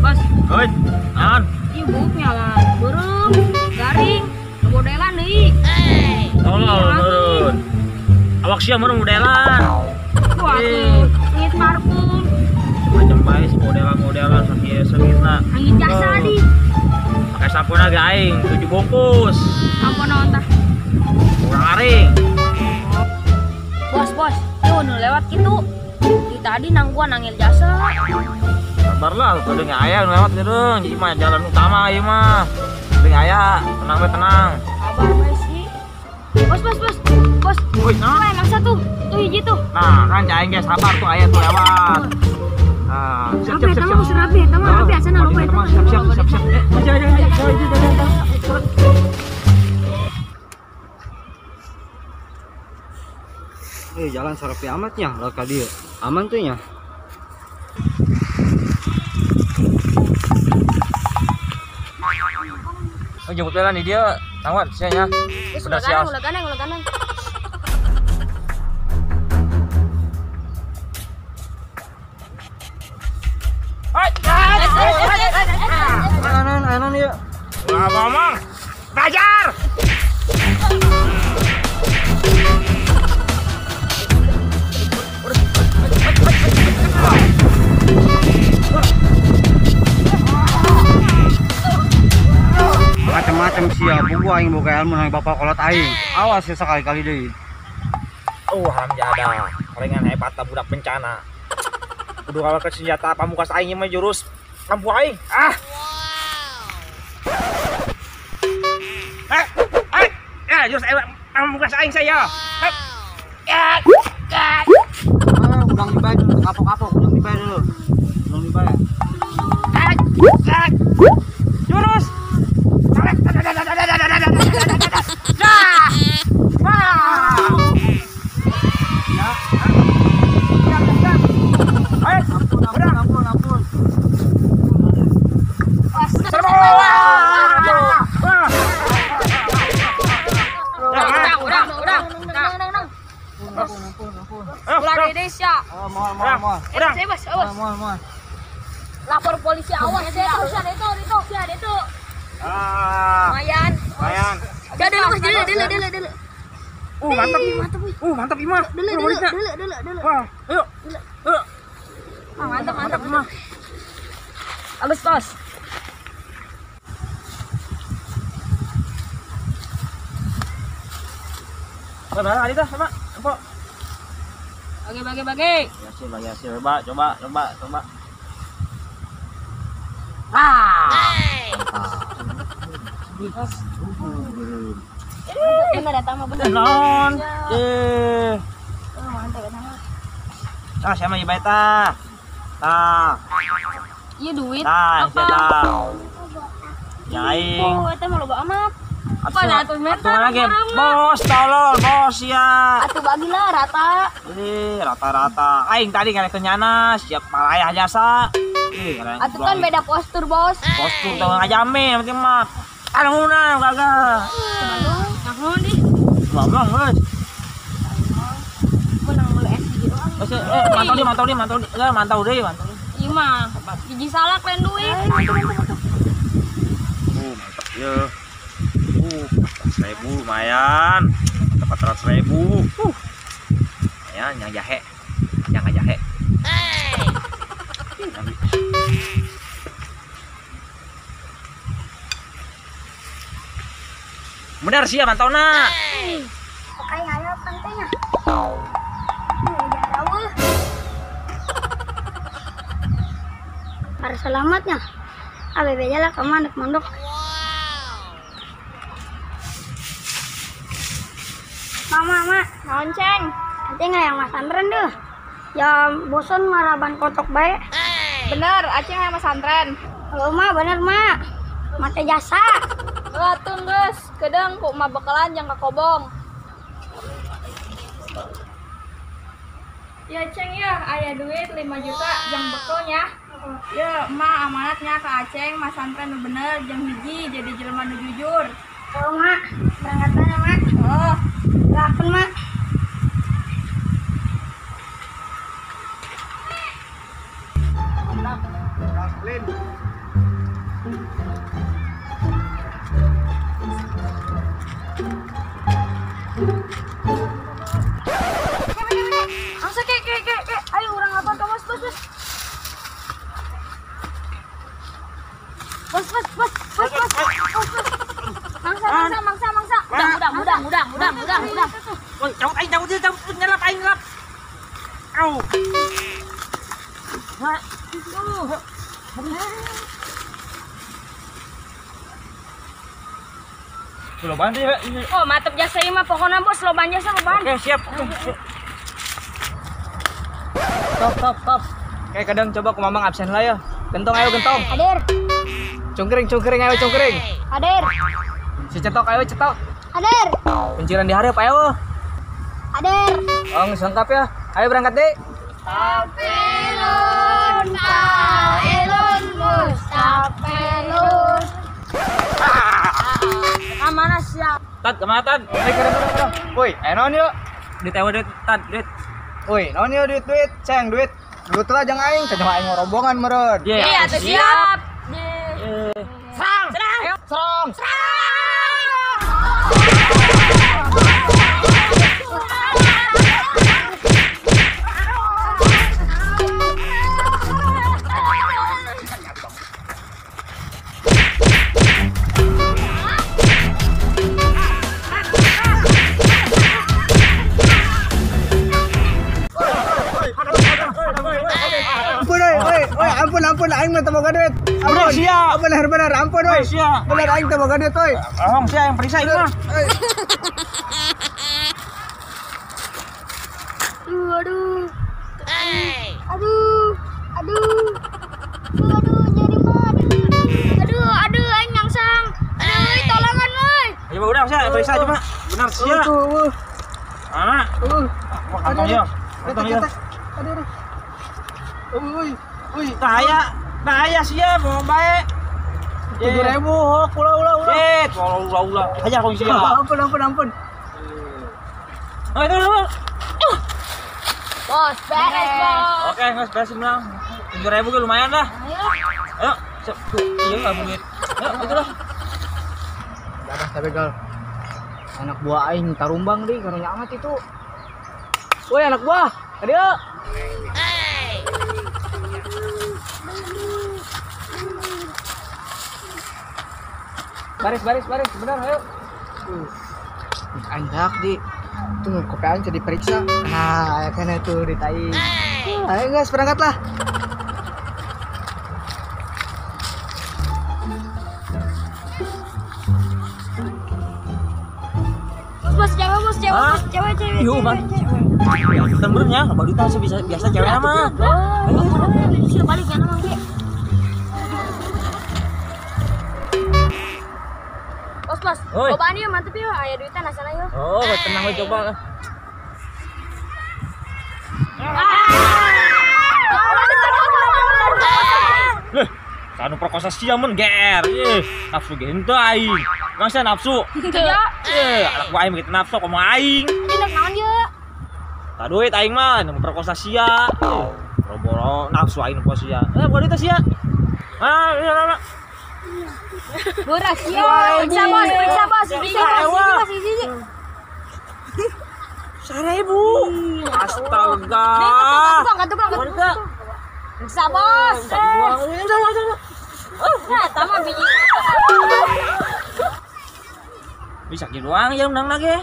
Bos. Hei, naon? Ieu buuknya lah. Beureum, garing, modelan deui. Tolol meureun. Awak sia meureun modelan. Wah, tuh, ngit parfum. Macam bae modelan sakieu seungitna. Angin jasa di. Pakai sampurna ge aing 7 bungkus. Ampun naon tah. Kurang aring. Bos, tuh nu lewat kitu. Di tadi nang gua nangil jasa. Sabar lah, kudu ge aya nu lewat geureung. Jadi mah jalan utama ieu mah. Kudu ge aya, tenang we tenang. Sabar we sih. Bos. Woi, Nah, emang satu. Tuh hiji tuh. Nah, kan cai ge sabar tuh aya tuh lewat. Nah, siap. Rapi, rapi asana lu we. Siap. Aja. Jalan sarapi amatnya, lewat ka dieu. Aman tuh nya. Oh, jemput jalan di dia. Tangwan sia nya. Udah siap. Ulah ganeng. Anon ya. Wah, ngomong. Belajar. Macam-macam siap, gua aing boga ilmu nang bapak kolot aing. Awas ya sekali-kali deui. Haram jada. Palingan hebat budak bencana. Kudu kawa ke senjata pamungkas aing mah jurus lampu aing. Jurus pamungkas aing saya. Udang dibayar dulu, kapok-kapok, udang dibayar dulu. Udang dibayar. Jurus. Ampun. Ulah Indonesia. Mohon. Lapor polisi, awas ya itu. Lumayan. Jadi dulu. Mantap Ima. Dulu. Wah, ayo. Mantap Ima. Halus bos. Mana ada sama? Empok. Bagi. Ya sih. Coba. Bener datang mah bener. Non. Mantap datang mah. Ah, siapa ieu bae tah? Tah. Iya duit. Tah, sia tah. Ya aing. Oh, eta mah loba amat. Apa atuh meter lagi? Bos, tolol, bos ya. Atuh bagilah rata. Rata-rata. Aing tadi kan kenyana, siap malayah jasa. Atuh kan beda postur, Bos. Postur teu ngajamin penting mah. Anuna kagak. Naon di? Ngomong geus. Menang mulu SG doang. Mantau deui. Ieu mah hiji salak lain duit. Mantap ya. 400.000 lumayan. 400.000. Lumayan yang jahe. Benar sih ya mantauna. Pakai ayo pentingnya. Para selamatnya. ABB aja lah kamu anak mondok. Mama, lonceng. Nanti nggak yang mas antren deh. Ya bosan maraban kotok baik. Bener, Aceh yang mas antren. Halo ma, bener ma. Mata jasa. Latun guys, kadang kok mah bakalan yang kobong. Ya Ceng ya, ayah duit 5 juta jang bekelnya. Ya emak amanatnya ke Aceh, mas antren bener jang hiji jadi jelema nu jujur. Oh mak, berangkatnya mak. Oh, berapa mak? Lin. Angsa ke. Ayo orang apa ke bos. Bos. Mangsa. Mudah. Woi, cabut nyelap aing nyelap. Au. Loban deh, ini. Oh, mantep jasa ieu mah pokona bos, loban jasa loban. Oke, siap. Top. Kayak kadang coba ku mamang absen lah ya. Gentong ayo gentong. Hadir. Cungkring ayo cungkring. Hadir. Si cetok ayo cetok. Hadir. Kunciran di hareup ayo. Hadir. Oh, lengkap ya. Ayo berangkat deh. Kailun mustaqbilun. Mana siap? Tad, kemana Tad? Kerem. Woi, ayo naon yuk. Duit ewe duit, Tad, duit. Woi, naon yuk duit. Ceng duit. Dulu telah jangan aing, teh aing rombongan meureun. Iya, tuh siap. Serang! Ayo. Serang. Ampun aing mah teu boga duit. Ampun. Siap. Bener ampun we. Siap. Bener aing teu boga duit we. Ahong sia yang periksa ini mah. Aduh. Jadi mah. Aduh, aing nyangsang. Aduh, tolongan euy. Ya udah sia periksa aja, Pak. Benar sia. Mana? Kantong ya. Aduh. Uy. Bahaya sia, mau bae. 7.000 hok ulah. Ulah. Hajar kau sia. Ampun. Oh, itu. Bos, beres, bos. Oke, nggak beresin lah. 7.000 lumayan lah. Ayo, iya nggak duit. Ayo, itu lah. Dadah tapi gal. Anak buah aing tarumbang deh karena nyamat itu. Woi anak buah, adio. Baris, benar ayo. Anjak di. Tuh kopi aing jadi periksa. Nah, kan itu ditai. Ayo guys, berangkat lah. Bos, cewek. Iya, Bang. Sebenarnya baru tahu biasa cewek mah. Sudah balik ya namang ge. Bos. Oi. Cobaan yuk, mantep yuk. Aya duitnya nasana yuk. Oh, tenang we coba. Leh, kanu perkosa sia mun GR. Nafsu ge henteu aing. Masa nafsu? Iya. Anak gua aing begitu nafsu komo aing. Jenak naon yuk. Tak duit aing mah nu perkosa sia. Boro-boro nafsu aing perkosa sia. Buat itu sia. Iya. Boras yuk. Periksa bos. Periksa bos. Sisi. 1.000. Astaga. Tukang. Periksa bos. Nah, tama biji. Bisa gitu doang ya undang lagi.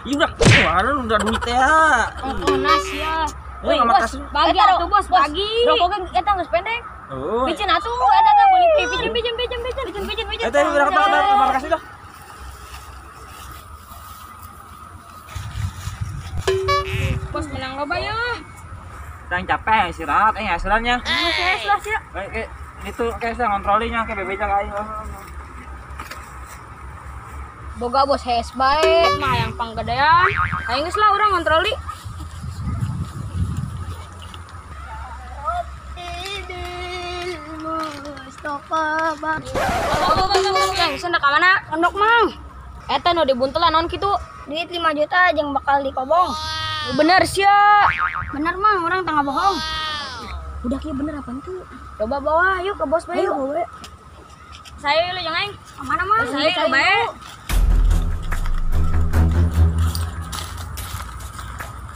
Iya udah duit ya. Nas ya. Woi, Bos, bagi atuh bos, bagi. Rokok eta geus pendek. Oh. Picen atuh, eta beli pinjem. Eta berapa kasih dah. Bos menang loba ya. Tang capek istirahat, istirahatnya. Lah sia. Kayak itu kayak saya ngontrolinya kayak bebeja kayak. Boga bos hes bae, mah yang panggedean. Aing geus lah urang ngontroli. Yang sendak ka mana? Ondok mang. Eta nu dibuntelan naon kitu? Duit 5 juta jeung bakal dikobong. Bener sia. Bener mang, orang tengah bohong. Udah kia bener apa tuh? Coba bawa yuk ke bos bae. Ayo. Saya lu jangan. Mana mah? Saya lu bae.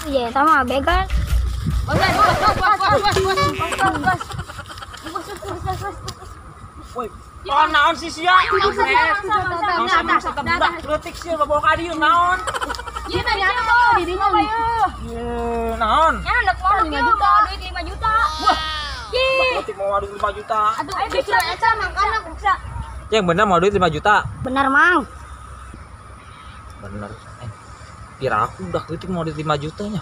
Iya, sama begal. Woi, naon sih sia? Budak leutik sih bawa ka dieu naon? Ieu tanya tuh di dinya bae. Naon? Ya anak mau 5 juta, duit 5 juta. Wah. Leutik mau duit 5 juta. Aduh, bisa aja makana bisa. Yang bener mau duit 5 juta. Benar, Mang. Bener. Kira aku udah leutik mau duit 5 jutanya.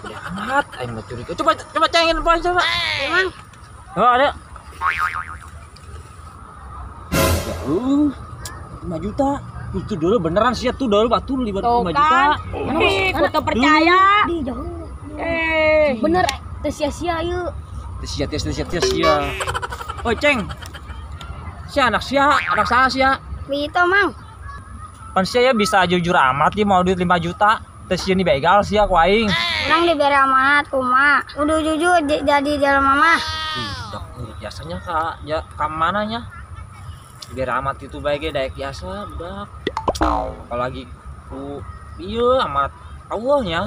Ya amat, aing mah curiga. Coba cengin poin coba. Mang. Oh, ada. 5 juta. Itu dulu beneran sih tuh dulu batul 5 juta. Foto percaya. Di jauh. Bener teh sia-sia yuk. Sia. Oh, Ceng. Anak saya sia. Gitu, Mang. Pan sia ya bisa jujur amat dia mau duit 5 juta. Tes sia ni begal sia ku aing. Orang diberi amanat kuma. Udah jujur jadi jalan mama. Biasanya ka mananya? Diberi amat itu baiknya daek biasa, budak. Apalagi ku ieu amat Allahnya.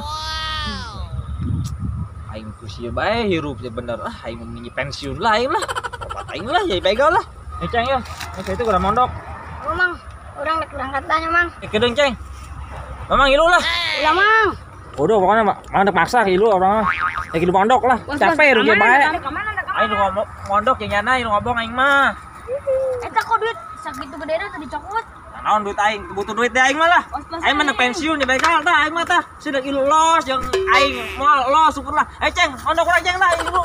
Aing ku sia bae hirup ya bener. Aing mini pensiun lah aing lah. Obat aing lah jadi begal lah. Ceng ya. Itu udah mondok. Oh, Mang. Orang nak berangkat tanya, Mang. Kedeng, Ceng. Mamang ilu lah. Udah, Mang. Udah pokoknya mandek maksa ilu orang mah. Ilu mondok lah. Capek rugi bae. Aing mondok yang nyana ilu ngobong aing mah. Eta kok duit sakitu gedena tadi cokot. Naon duit aing, butuh duit deh aing mah lah. Aing mah pensiun di begal tah aing mah tah. Sudah ilu los yang aing moal los syukurlah. Ceng, mondok urang Ceng lah ilu.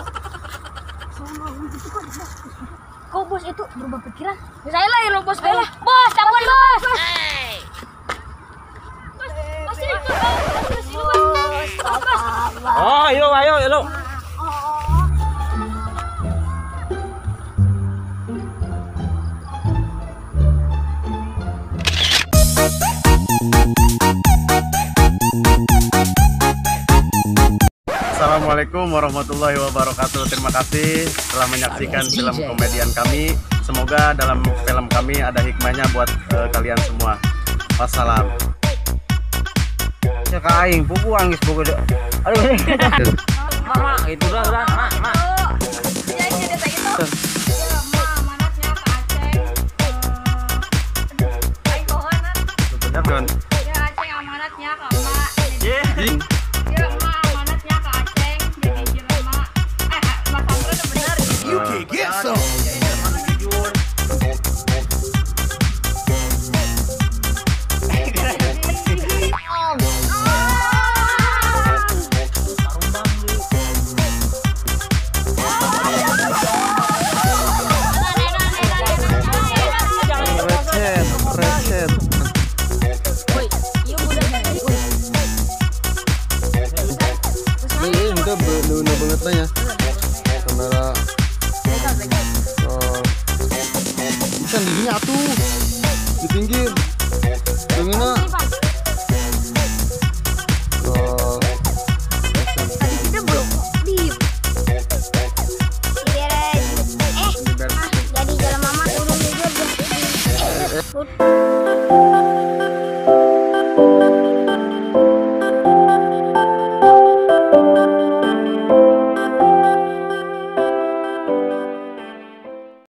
Kok bos itu berubah pikiran? Saya lah yang bos lah. Bos, cabut bos. Bos ini bos. Oh, ayo. Assalamualaikum warahmatullahi wabarakatuh. Terima kasih telah menyaksikan film komedian kami. Semoga dalam film kami ada hikmahnya buat kalian semua. Wassalam. Ya kaing pupu angis pupu. Aduh. Mama, itu udah, Mak. Benar, Don. Ya, Aceng amanatnya ke Emak. Ye. Ya, Emak amanatnya ke Aceng. Jadi jelema. Mas Sandra udah benar. You can get some. Recet. Ini udah bener banget lah ya. Kamera. Bukan di sini atuh. Di pinggir. Yang enak.